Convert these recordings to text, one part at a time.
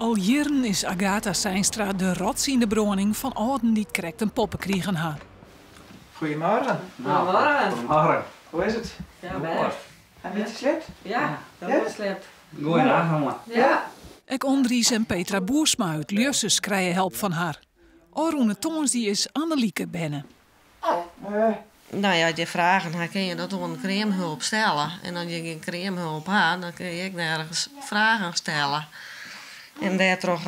Al jaren is Agatha Seinstra de rots in de broning van ouden die het correct een poppen kregen haar. Goedemorgen. Goedemorgen. Goedemorgen. Hoe is het? Ja, wel. Heb je het geslept? Ja, dat wordt slecht. Goedenavond. Ja. Ik Ondries en Petra Boersma uit Lusses krijgen help van haar. Orune Toons die is Annelieke binnen. Nou ja, je vragen, dan kun je dat door een cremehulp stellen. En als je geen cremehulp hebt, dan kun je ook nergens vragen stellen. En daardoor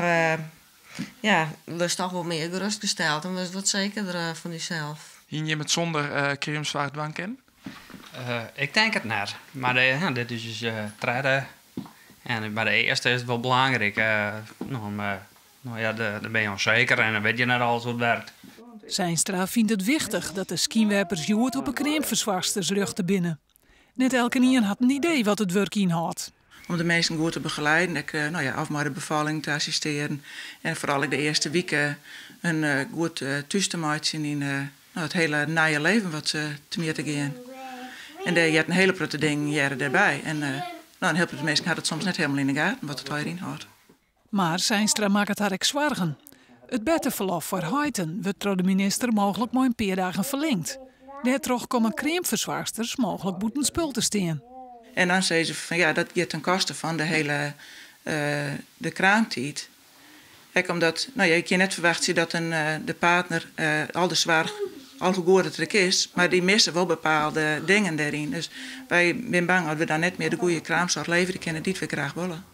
lust toch wel meer gerustgesteld en was wat zekerder van jezelf. Hing je met zonder crème zwart dwang in? Ik denk het net. Maar dit is dus treden. En bij de eerste is het wel belangrijk. Dan ben je onzeker en dan weet je net alles hoe het werkt. Seinstra vindt het wichtig dat de skienwerpers joert op een cremeverzwarsters luchten binnen. Net elke nien had een idee wat het werk inhoudt. Om de mensen goed te begeleiden, af maar de bevalling te assisteren. En vooral de eerste weken een goed thuis te maken in het hele nieuwe leven wat ze te meer te gaan. En je hebt een hele grote ding jaren daarbij. En een heel veel mensen hadden het soms net helemaal in de gaten wat het hierin houdt. Maar Seinstra maakt het haar ook zwargen. Het betterverlof voor Heiten wordt door de minister mogelijk maar een paar dagen verlengd. Daardoor komen cremeverzwarsters mogelijk boeten spul te staan. En dan zei ze van ja, dat gaat ten koste van de hele de kraamtijd. Kijk, omdat, je kan net verwachten dat de partner al de zwaar, al hoe goed het er is, maar die missen wel bepaalde dingen daarin. Dus wij zijn bang dat we dan net meer de goede kraamzorg leveren, die kunnen dit weer graag willen.